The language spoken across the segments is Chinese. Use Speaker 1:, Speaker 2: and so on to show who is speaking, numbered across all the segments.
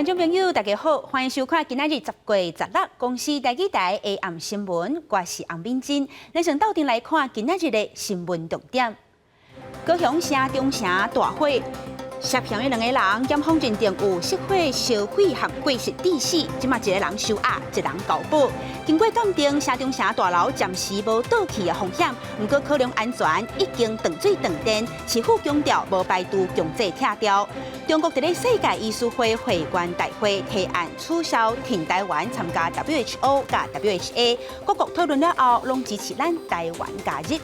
Speaker 1: 观众朋友，大家好，欢迎收看今仔日10月16公司台语台的暗新闻，我是洪敏珍。咱先斗阵来看今仔日的新闻重点。高雄城中城大火，涉嫌的2个人检方认定有失火、烧毁和过失致死，即马1个人收押，1人交保。经过鉴定，城中城大楼暂时无倒去的风险，不过考量安全，已经断水断电。市府强调无排除强制拆掉。中国伫咧世界艺术会会员大会提案取消停台湾参加 WHO 甲 WHA， 各国讨论了后，拢支持咱台湾加入。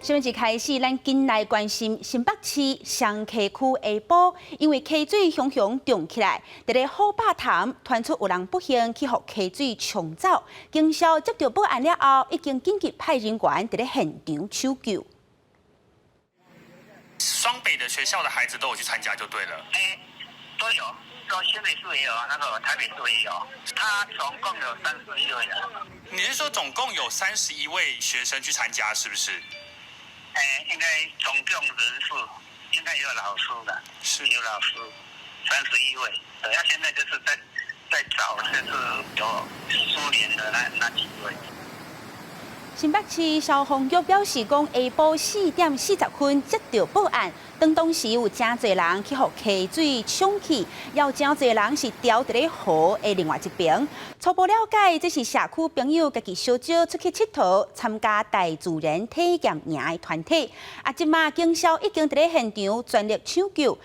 Speaker 1: 新闻一开始，咱紧来关心新北市双溪区下晡，因为溪水熊熊涨起来，伫咧好北潭传出有人不幸去互溪水冲走，警消接到报案了后，已经紧急派人员伫咧现场抢救。
Speaker 2: 双北的学校的孩子都有去参加，就对了。
Speaker 3: 都有，新北市也有，那个台北市也有。他总共有31位人。
Speaker 2: 你是说总共有31位学生去参加，是不是？
Speaker 3: 应该总共人数应该也有老师的，
Speaker 2: 是
Speaker 3: 有老师31位。他现在就是在找，就是有失联的那几位。
Speaker 1: 新北市消防局表示，讲下晡4点40分接到报案，当时有真侪人去互溪水冲去，有真侪人是掉伫咧河的另外一边。初步了解，这是社区朋友家己小招出去佚佗，参加大自然体验营的团体。即马警消已经伫咧现场全力抢救。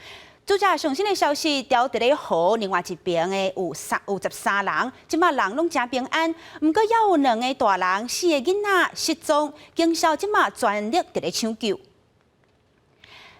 Speaker 1: 拄则上新的消息，掉伫咧河另外一边的有13人，即马人拢真平安。不过，也有2个大人、4个囡仔失踪，警消即马全力伫咧抢救。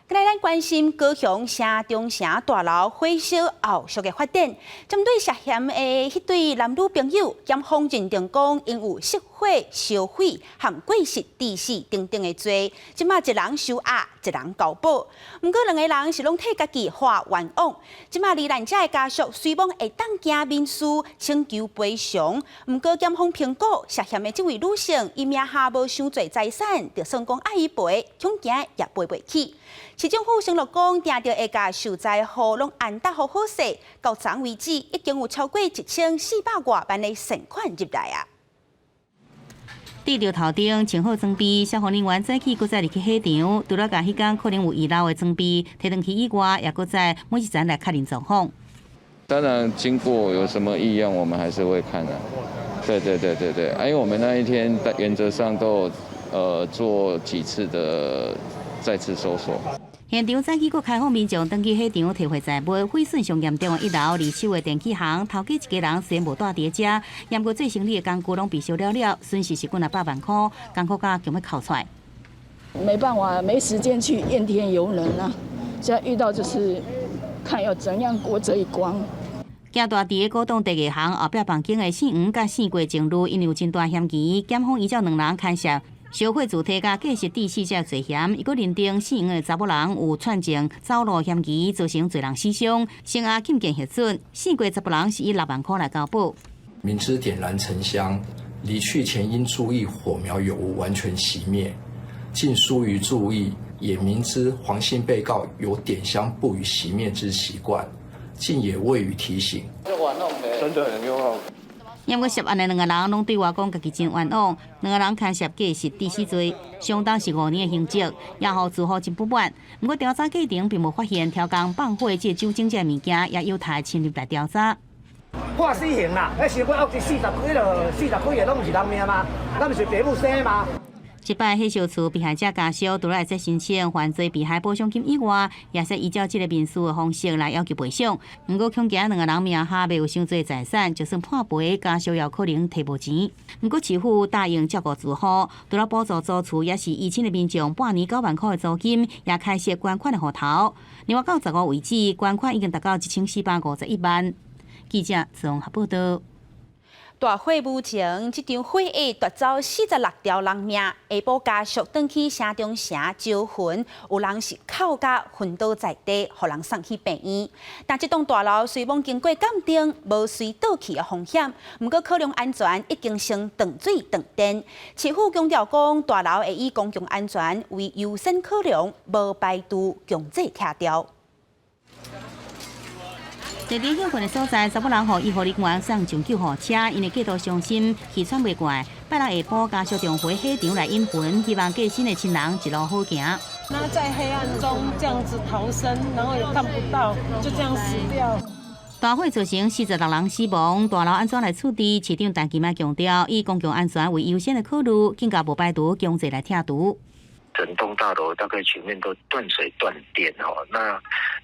Speaker 1: 来，咱关心高雄城中城大楼火烧后续的发展。针对涉嫌的迄对男女朋友，检方认定讲因有失火、烧毁和过失致死等等的罪，即马1人收押，1人交保。不过2个人是拢替家己花冤枉。即马罹难者的家属虽望会当行民事请求赔偿，不过检方评估涉嫌的这位女性，伊名下无伤侪财产，就算讲爱伊赔，恐惊也赔袂起。市政府承诺讲，定着会甲受灾户拢安搭好好势。到昨为止，已经有超过1400多万的善款入来啊！
Speaker 4: 地着头顶穿好装备，消防人员早起搁再入去火场，除了甲迄间可能有遗漏的装备摕转去以外，也搁再每一站来确认状况。
Speaker 5: 当然，经过有什么异样，我们还是会看的。对，因为我们那一天原则上都有做几次的再次搜索。
Speaker 4: 现场早起搁开放民众登记火场提回财物，毁损上严重的1楼2手的电器行，头家1个人虽然无住伫遮，验过最新的工具拢被烧了，损失是几百万块，工课价强要扣出来。
Speaker 6: 没办法，没时间去怨天尤人啊！现在遇到就是看要怎样过这一关。
Speaker 4: 行大伫个古洞第2行后壁房间的姓黄甲姓郭情侣，因有真大嫌疑，检方依照2人牵涉烧毁主体甲过失致死者罪嫌，伊阁认定姓黄的查某人有串证走路嫌疑，造成侪人死伤，先押禁见核准。姓郭查某人是以6万块来交保。
Speaker 7: 明知点燃沉香，离去前应注意火苗有无完全熄灭，竟疏于注意，也明知黄姓被告有点香不予熄灭之习惯，竟也未予提醒。
Speaker 5: 真的很冤枉。
Speaker 4: 验过涉案的2个人拢对我讲，家己真冤枉。2个人牵涉过失致死罪，相当是5年的刑责，也互自豪真不满。不过调查过程并无发现挑工放火这酒精这物件，也有待深入来调查。
Speaker 8: 判死刑啦！迄时我屋是40几个，拢毋是人命吗？咱毋是爸母生吗？
Speaker 4: 这摆火烧厝被害者家属除了会使申请犯罪被害补偿金以外，也是依照这个民事的方式来要求赔偿。不过，恐惊2个人名下未有伤侪财产，就算判赔，家属也可能提无钱。不过，市府答应照顾住户，除了补助租厝，也是2000的民众半年9万块的租金，也开设捐款的户头。另外，到15为止，捐款已经达到1451万。记者综合报道。
Speaker 1: 大火无情，这场火势夺走46条人命。下晡家属返去城中城招魂，有人是哭甲昏倒在地，互人送去病院。但这栋大楼虽望经过鉴定，无随倒去的风险，不过考量安全，已经先断水断电。市府强调讲，大楼会以公共安全为优先考量，无排除强制拆掉。
Speaker 4: 地点休困的所在，查某人予医护人员送上救护车，因为过度伤心，气喘袂过来。拜六下晡，家属重回火场来引魂，希望过身的亲人一路好行。
Speaker 9: 那在黑暗中这样子逃生，然后也看不到，就这样死掉。
Speaker 4: 大火造成46人死亡，大楼安怎来处理？市长陈其迈强调，以公共安全为优先的考虑，更加无排除强制来拆除。
Speaker 3: 整栋大楼大概全面都断水断电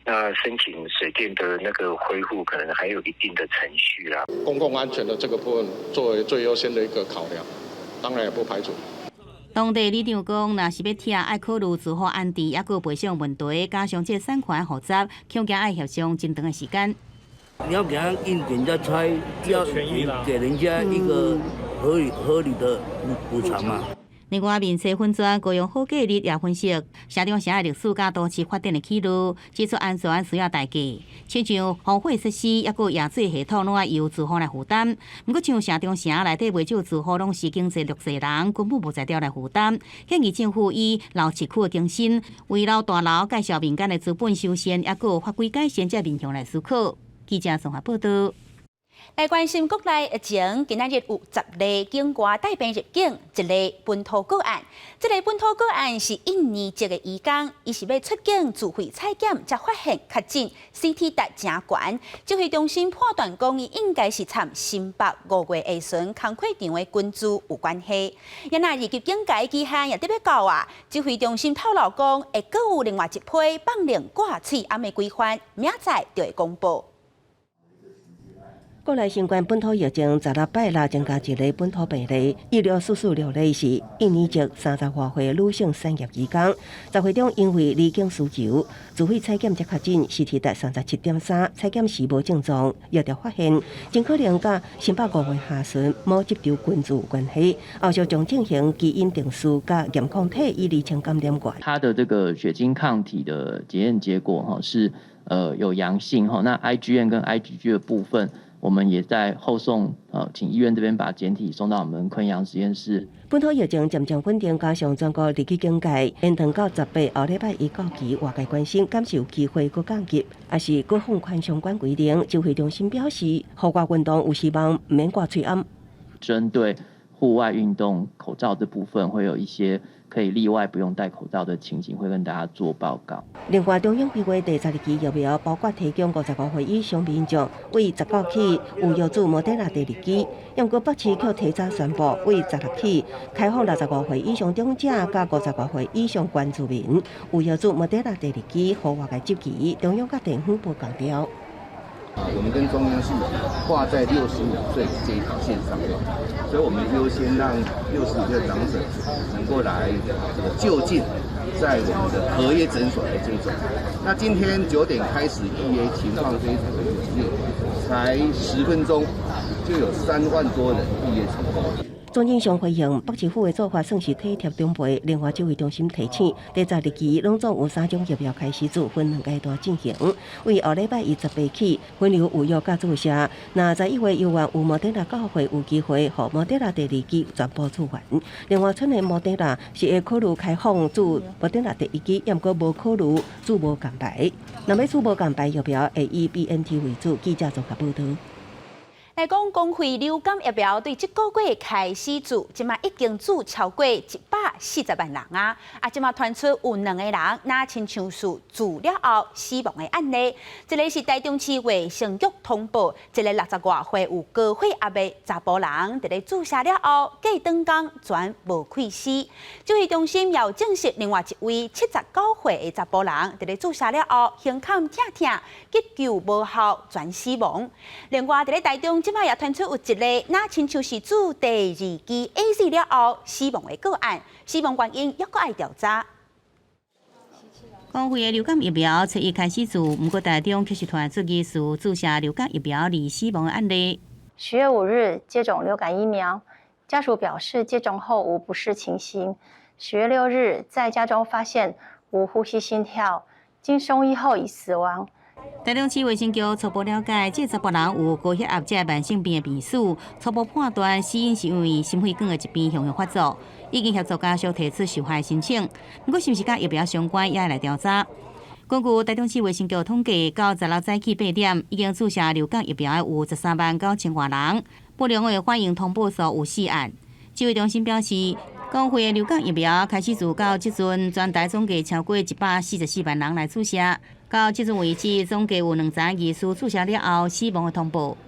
Speaker 3: 那申请水电的那个恢复可能还有一定的程序啦。
Speaker 10: 公共安全的这个部分作为最优先的一个考量，当然也不排除。
Speaker 4: 当地里长讲，若是要拆，爱考虑自我安置，也有赔偿问题，加上这产权复杂，恐惊爱协商真长的时间。
Speaker 11: 你要给他硬点家拆，要给人家一个合理的补偿嘛。
Speaker 4: 另外，民生分专高用好计日也分析，社中城的历史甲都市发展的起路，指出安全需要代价。亲像防火设施，也有夜水系统，拢要由住户来负担。不过，像社中城内底袂少住户拢是经济弱势人，根本无才调来负担。建议政府以老市区的精神，为老大楼介绍民间的资本修缮，也有法规改善，才面向来思考。记者综合报道。
Speaker 1: 来关心国内疫情，今仔日有10例境外带病入境，1例本土个案。这个本土个案是印尼籍的移工，伊是要出境自费采检，才发现确诊 CT 值真悬。指挥中心判断讲，伊应该是参新北5月下旬工课场的军资有关系。因那入境境界期限也特别高啊！指挥中心透露讲，会阁有另外一批放令挂喙暗的规范，明仔就会公布。
Speaker 12: 国内新冠本土疫情16拜六增加1例本土病例，1646例是印尼籍30多岁女性产业移工，集会中因为离境需求，自费采检才确诊 CT 值37.3，采检时无症状，约着发现真可能甲新北5月下旬某集场群组有关系，后续将进行基因定序甲验抗体以厘清感染源。
Speaker 13: 他的这个血清抗体的检验结果是有阳性那 IgM 跟 IgG 的部分。我们也在后送，请医院这边把检体送到我们昆阳实验室。
Speaker 12: 本土疫情渐渐稳定，加上全国入境境界延长到18后礼拜一到期，外界关心敢是有机会搁降级，还是搁放宽相关规定。指挥中心表示，户外运动有希望免挂喙暗。
Speaker 13: 针对户外运动口罩这部分，会有一些可以例外不用戴口罩的情形，会跟大家做报告。另外，中央规划第12期疫苗，包括提供55岁以上民众为19起有药注莫德纳第2期，英国北市却提早宣布为16起开放65岁以上长者甲55岁以上关注民有药注莫德纳第2期，互外界集齐。中央甲地方不强调。
Speaker 14: 我们跟中央是挂在65岁这一条线上，所以我们优先让65岁的长者能够来就近在我们的合约诊所来接种。那今天9点开始预约情况非常的踊跃，才10分钟就有3万多人预约成功。
Speaker 12: 专印上回应北市府的做法算是体贴长辈。另外，指挥中心提醒，第12期拢总有3种疫苗开始做，分2阶段进行。为后礼拜一18起分流预约甲注射。那11月有缘有莫德纳9岁有机会，互莫德纳第2期全部做完。另外，春的莫德纳是会考虑开放注莫德纳第1期，也毋过无考虑注无蛋白。若要注无蛋白疫苗，会以 BNT 为主。记者综合报道。
Speaker 1: 来讲，公费流感疫苗对这个月开始注，即马已经注超过140万人啊！即马传出有2个人那亲像是注了后死亡的案例。一个是台中市卫生局通报，一个60多岁有高血压的查甫人，伫咧注射了后，过2天全无溃死。指挥中心也证实，另外一位79岁的查甫人，伫咧注射了后，胸腔疼痛，急救无效，全死亡。另外，伫咧台中。即摆也传出有一例，那亲像是注第2期 AZ 了后死亡的个案，死亡原因抑阁爱调查。
Speaker 4: 公费的流感疫苗7月开始注，不过台中却是传出疑似注射流感疫苗而死亡的案例。
Speaker 15: 10月5日接种流感疫苗，家属表示接种后无不适情形。10月6日在家中发现无呼吸心跳，经送医后已死亡。
Speaker 4: 台中市卫生局初步了解，这查甫人有高血压这慢性病的病史，初步判断死因是因为心血管的疾病向向发作，已经协助家属提出受害申请。不过是不是甲疫苗相关，也来调查。根据台中市卫生局统计，到16早起8点，已经注射流感疫苗的有13万9千多人，不良的反应通报数有4案。指挥中心表示，公费的流感疫苗开始自到即阵，全台总计超过144万人来注射。到即阵为止，总计有2查疑似注射了后死亡的通报。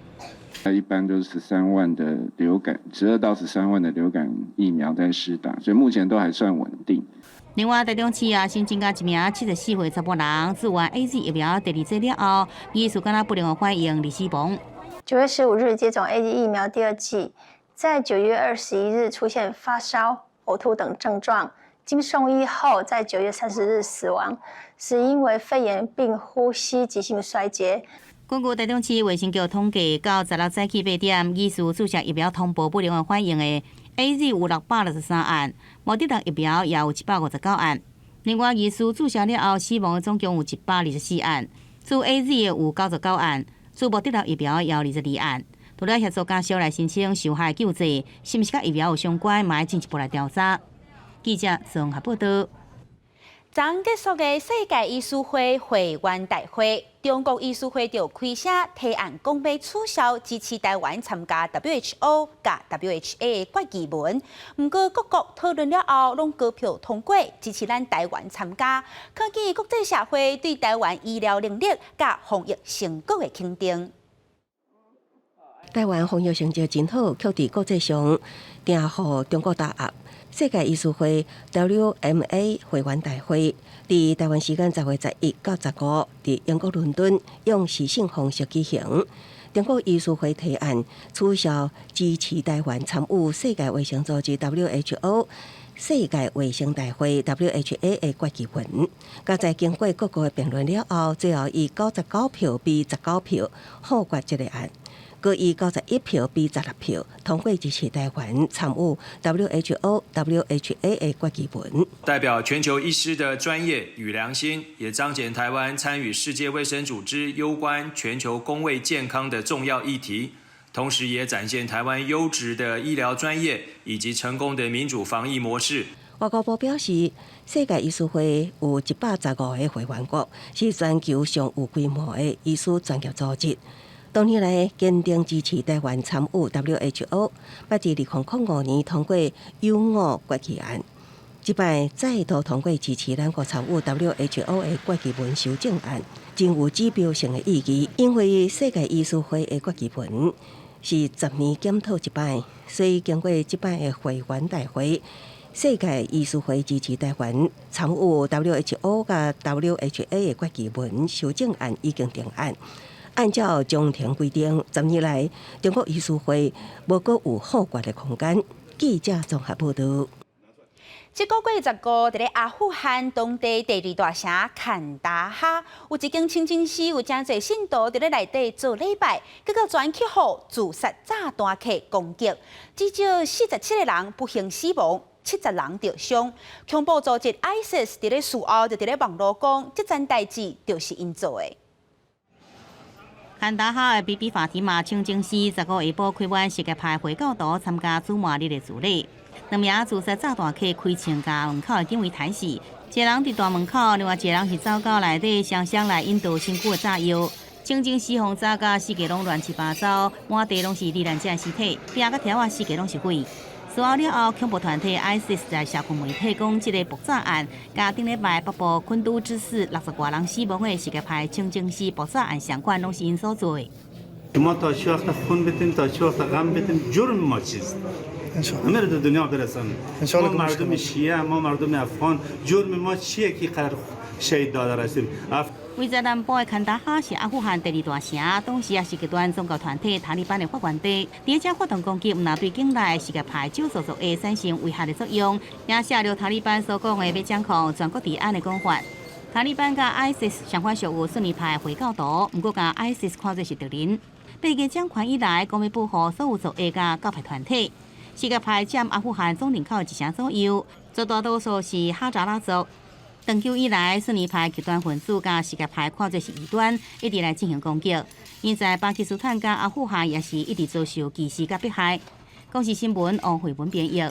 Speaker 16: 一般都是12万的流感，12到13万的流感疫苗在施打，所以目前都还算稳定。
Speaker 4: 另外，台中市也新增加1名74岁查甫人，自完 AZ 疫苗第2剂了后，疑似感染不良的反应而死亡。
Speaker 15: 9月15日接种 AZ 疫苗第2剂，在9月21日出现发烧、呕吐等症状，经送医后，在9月30日死亡，死因为肺炎并呼吸急性衰竭。
Speaker 4: 根据台中市卫生局统计，到16早起8点，疑似注射疫苗通报不良的反应的 AZ 有663案，无得到疫苗也有159案。另外，疑似注射了后死亡的总共有124案，自 AZ 的有99案，自无得到疫苗也有22案。除了协助家属来申请受害救济，是毋是甲疫苗有相关，嘛要进一步来调查。记者综合报道。
Speaker 1: 昨结束的世界艺术会会员大会，中国艺术会就开声提案讲要取消支持台湾参加 WHO 甲 WHA 的决议文。不过各国讨论了后，拢高票通过支持咱台湾参加，可见国际社会对台湾医疗能力甲防疫成果的肯定。
Speaker 12: 台湾防疫成绩真好，却伫国际上惊予中国打压。世界艺术会 WMA 会员大会伫台湾时间10月11到15，伫英国伦敦用视讯方式举行。中国艺术会提案取消支持台湾参与世界卫生组织 WHO 世界卫生大会 WHA 的决议文。甲在经过各国的评论了后，最后以99票比19票否决这个案。各以91票比16票通过支持台湾参与 WHO、WHA 的决议文。
Speaker 17: 代表全球医师的专业与良心，也彰显台湾参与世界卫生组织攸关全球公卫健康的重要议题，同时也展现台湾优质的医疗专业以及成功的民主防疫模式。
Speaker 12: 外交部表示，世界艺术会有115个会员国，是全球上有规模的医师专业组织。多年来坚定支持台湾参与 WHO， 捌伫2005年通过U5决议案，即摆再度通过支持咱国参与 WHO 的决议文修正案，真有指标性的意义。因为世界艺术会的决议文是10年检讨一摆，所以经过即摆的会员大会，世界艺术会支持台湾参与 WHO 甲 WHA 的决议文修正案已经定案。按照中庭规定，10年来中国艺术会无阁有否决的空间。记者综合报道。
Speaker 1: 这个月15，在阿富汗当地第2大城坎达哈，有一间清真寺有真侪信徒在内底做礼拜，结果转起予自杀炸弹客攻击，至少47个人不幸死亡，70人受伤。恐怖组织 ISIS 在咧事后就在网络讲，这件代志就是因做的。
Speaker 4: 坎达哈的比比法提玛清真寺15下晡开完世界派回教徒参加主末日的主礼，2名自杀炸弹客开枪甲门口的警卫弹死，一个人伫大门口，另外一个人是走到内底双双来引导身躯的炸药。清真寺轰炸甲四界拢乱七八糟，满地拢是罹难者的尸体，边甲条啊四界拢是血。事后了后，恐怖团体 ISIS 在社群媒体讲，这个爆炸案甲顶礼拜北部昆都之死60多人死亡的世界派清真寺爆炸案相关，拢是因所做的。
Speaker 18: ما تا چه وقت خون بدیم تا چه وقت غم بدیم جرم ما چیست همه رو در دنیا برسانیم ما مردم شیعه ما مردم افغان جرم ما چیه که قرار شهید داده رسیم
Speaker 4: 位在南部的坎达哈是阿富汗第2大城，当时也是极端宗教团体塔利班的发源地。伫遮发动攻击，毋但对境内世界派少数族裔产生危害的作用，也写了塔利班所讲的要掌控全国治安的讲法。塔利班甲 ISIS 相反属有逊尼派回教徒，毋过甲 ISIS 看作是敌人。被个掌权以来，讲要保护所有族裔甲教派团体。世界派占阿富汗总人口1成左右，绝大多数是哈扎拉族。长久以来，逊尼派极端分子甲世界派看作是异端，一直来进行攻击。现在巴基斯坦甲阿富汗也是一直遭受歧视甲迫害。公视新闻王慧文编译。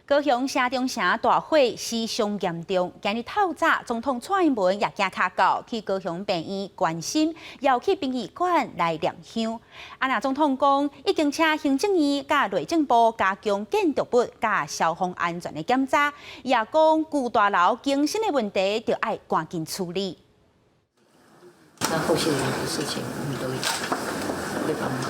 Speaker 1: 高雄城中城大火死伤严重，今日透早，总统蔡英文也行脚到去高雄病院关心，邀去殡仪馆来念香。那总统讲，已经请行政院甲内政部加强建筑物甲消防安全的检查，也讲旧大楼更新的问题，就要赶紧处理。
Speaker 19: 那后续的事情我们都会帮忙，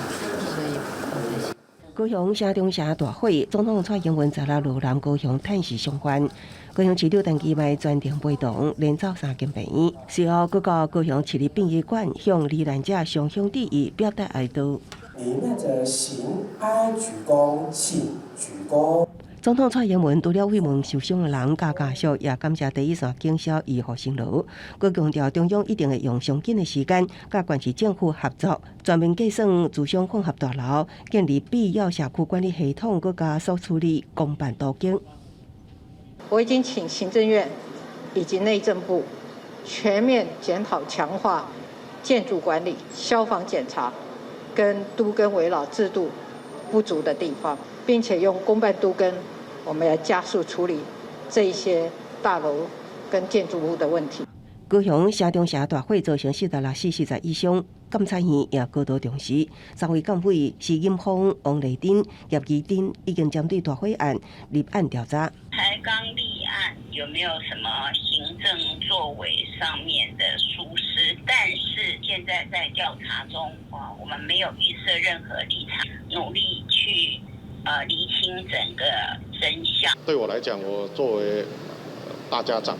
Speaker 19: 所以很开心。
Speaker 12: 高雄城中城大火，总统蔡英文在路南高雄探视相关。高雄市长陈其迈专程陪同，连走3间病院，随后佫到高雄市立殡仪馆向罹难者上香致意，表达哀悼。
Speaker 20: 你那个行哀鞠躬，请鞠躬。
Speaker 12: 总统蔡英文除了慰问受伤的人甲家属，也感谢第一线警消医护辛劳。佮强调中央一定会用上紧的时间，甲县市政府合作，全面计算自伤混合大楼，建立必要社区管理系统，佮加速处理公办途径。
Speaker 21: 我已经请行政院以及内政部全面检讨强化建筑管理、消防检查跟都更围绕制度不足的地方，并且用公办都更，我们来加速处理这一些大楼跟建筑物的问题。
Speaker 12: 高雄城中城大火造成46死40以上，监察院也高度重视。3位监委是警方王丽珍、叶宜珍已经针对大火案立案调查。
Speaker 22: 才刚立案，有没有什么行政作为上面的疏失？但是现在在调查中，我们没有预设任何立场，努力去厘清整个真相。
Speaker 10: 对我来讲，我作为大家长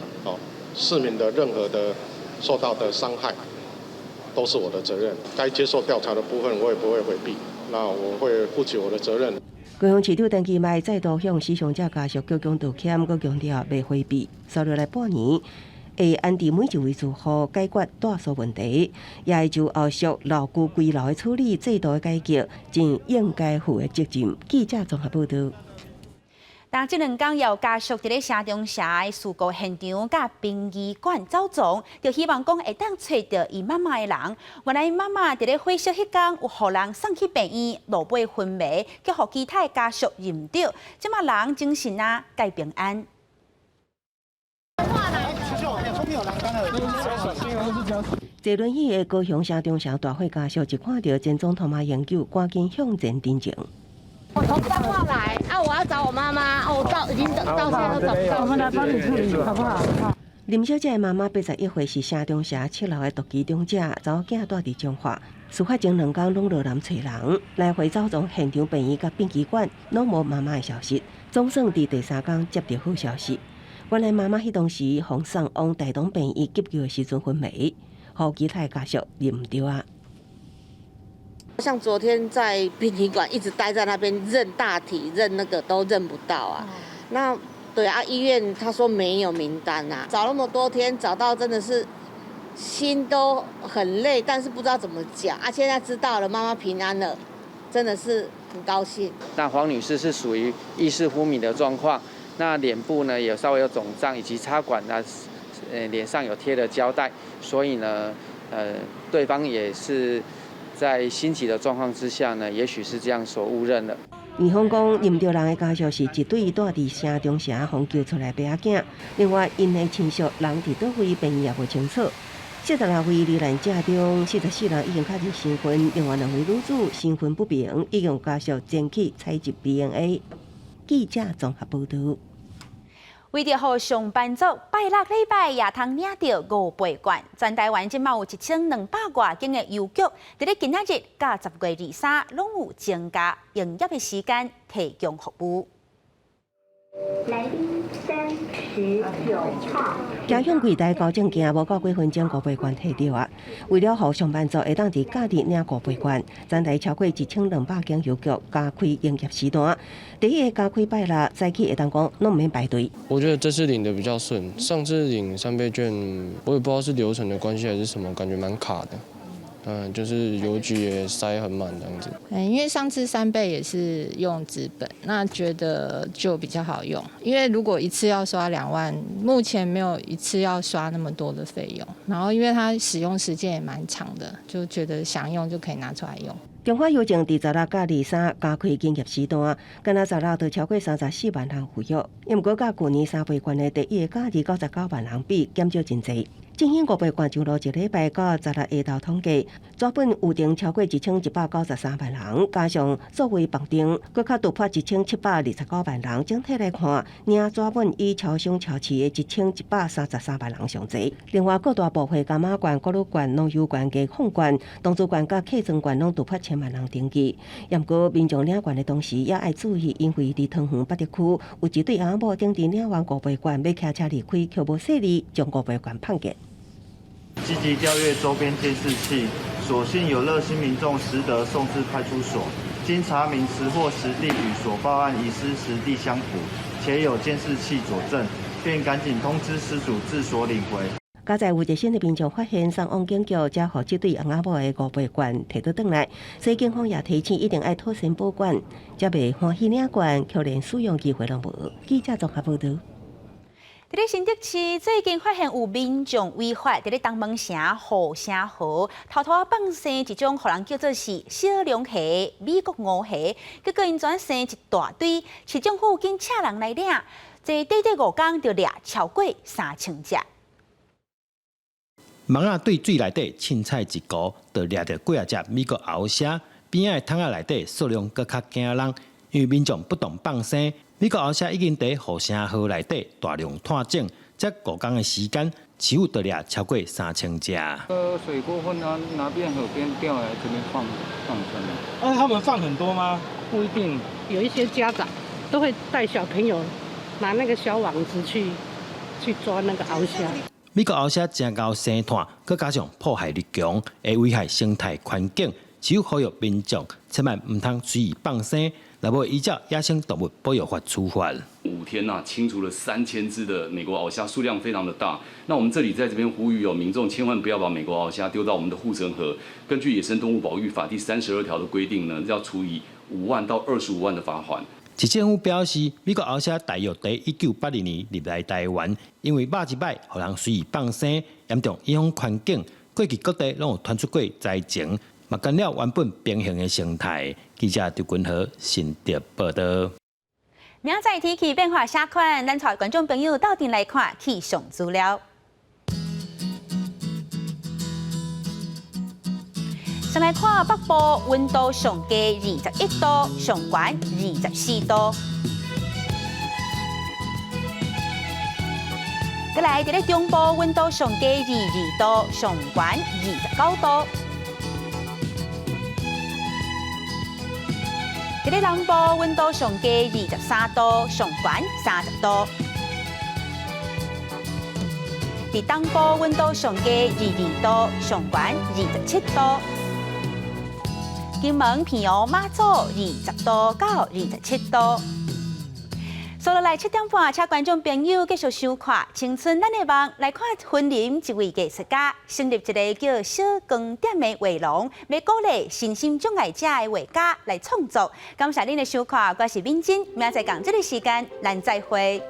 Speaker 10: 市民的任何的受到的伤害，都是我的责任。该接受调查的部分，我也不会回避。那我会负起我的责任。
Speaker 12: 高雄市长陈其迈再度向死伤者家属鞠躬道歉，佮强调袂回避，sau落来半年会安置每一位住户，解决大数问题，也会就后续老旧归楼的处理制度的改革，尽应该负的责任。记者综合报道。但这2天有家属伫咧城中城的事故现场甲殡仪馆走踪，就希望讲会当找到伊妈妈的人。原来妈妈伫咧火烧迄天有互人送去病院，落尾昏迷，叫互其他家属认到，即马人精神啊，该平安。坐轮椅的高雄城中城大火家属，一看到前总统马英九，赶紧向前တင်情。
Speaker 23: 我从彰化来我要找我妈妈我已经到现在都找不到。我们来帮你处理，好不好？
Speaker 12: 林小姐的妈妈81岁，是城中城7楼的独居长者，查某囝住伫彰化。事发前2天拢落南找人，来回走从现场病院甲殡仪馆，拢无妈妈的消息。总算伫第3天接到好消息，原来妈妈迄当时被送往台东病院急救的时阵昏迷，互其他家属认唔到啊。
Speaker 23: 像昨天在殡仪馆一直待在那边认大体认那个都认不到啊。那对啊，医院他说没有名单啊，找那么多天找到真的是心都很累，但是不知道怎么讲啊。现在知道了，妈妈平安了，真的是很高兴。
Speaker 24: 那黄女士是属于意识昏迷的状况，那脸部呢也稍微有肿胀，以及插管呢，脸上有贴了胶带，所以呢，对方也是。在心急的状况之下呢，也许是这样所误认了。
Speaker 12: 院方讲，认到人的家属是一对住伫城中城互救出来爸仔囝，另外因的亲属人伫倒位病院也袂清楚。46位罹难者中，44人已经确认身份，另外2位女子身份不明，已经有家属前去采集 DNA。记者综合报道。为着互上班族拜6礼拜也通领到5倍券，全台湾即马有1200外间的邮局，伫咧今仔日甲10月23拢有增加营业的时间，提供服务。来宾39号。家乡柜台高证件无到几分钟，5倍券摕到啊！为了互上班族会当伫假日领5倍券，全台超过1200间邮局加开营业时段。第一个加开拜6，早起会当讲拢唔免排队。
Speaker 25: 我觉得这次领的比较顺，上次领3倍券，我也不知道是流程的关系还是什么，感觉蛮卡的。就是邮局也塞很满这样子。
Speaker 26: 因为上次3倍也是用纸本，那觉得就比较好用。因为如果一次要刷2万，目前没有一次要刷那么多的费用。然后因为它使用时间也蛮长的，就觉得想用就可以拿出来用。
Speaker 12: 中华邮政伫16甲23加开营业时段，今仔16就超过34万人赴约，因过甲去年3倍券的第一个假日99万人比，减少真侪。振兴5倍券上路一礼拜，到16下昼统计，全本预订超过1193万人，加上作为绑定，搁较突破1729万人。整体来看，领全本以超商超市的1133万人上侪。另外，各大部会金马券、国旅券、农游券、加放券、同住券甲客庄券拢突破1000万人登记。不过，民众领券的同时，也要注意，因为伫汤圆北地区有一对阿某顶伫领完5倍券，要骑车离开，却无细力将5倍券碰见。
Speaker 2: 积极调阅周边监视器，所幸有热心民众拾得送至派出所，经查明实获实地与所报案遗失实地相符，且有监视器佐证，便赶紧通知失主至所领回。
Speaker 12: 加在有一新的民众发现送往警局，才互这对翁仔某的5倍券摕倒转来，所以警方也提醒一定要妥善保管，才袂欢喜领券，却连使用机会都无。记者综合报道。
Speaker 1: 伫咧新竹市最近发现有民众违法伫咧东门城后城河偷偷放生一种，互人叫做是小龙虾、美国乌虾，结果因全生一大堆，市政府竟请人来领，这短短5天就掠超过3000只。
Speaker 5: 网仔对水内底凊彩一糊，就掠着几啊只美国鳌虾，边仔桶仔内底数量搁较惊人，因为民众不懂放生。美国鳌虾已经伫后城河内底大量探种，这5天的时间，似乎就掠超过3000只。
Speaker 6: 水过后呢，哪边河边钓来这边放生。
Speaker 7: 他们放很多吗？
Speaker 6: 不一定，
Speaker 8: 有一些家长都会带小朋友拿那个小网子去抓那个鳌虾。
Speaker 5: 美国鳌虾真高生态，佮加上破坏力强，会危害生态环境，只有呼吁民众千万唔通随意放生。若无依照野生动物保育法处罚。
Speaker 9: 5天清除了3000只的美国鳌虾，数量非常的大。那我们这里在这边呼吁民众千万不要把美国鳌虾丢到我们的护城河。根据《野生动物保育法》第32条的规定呢，要处以5万到25万的罚款。
Speaker 5: 市政府表示，美国鳌虾大约伫1982年入来台湾，因为肉一摆，互人随意放生，严重影响环境。过去各地拢有传出过灾情。嘛干扰原本平衡的生态。记者刘君和新竹报道。
Speaker 1: 明仔天气变化啥款？咱带观众朋友到店来看气象资料。先来看北部温度上低21度，上悬24度。再来，伫咧中部温度上低22度，上悬29度。伫咧南部温度上低23度，上悬30度；伫东部温度上低22度，上悬27度；金门、平遥、马祖20度到27度。接落来7点半，请观众朋友继续收看《青春咱的梦》，来看婚林一位艺术家成立一个叫小光点的画廊，要鼓励身心障碍者的画家来创作。感谢您的收看，我是敏珍，明仔载同这个时间，咱再会。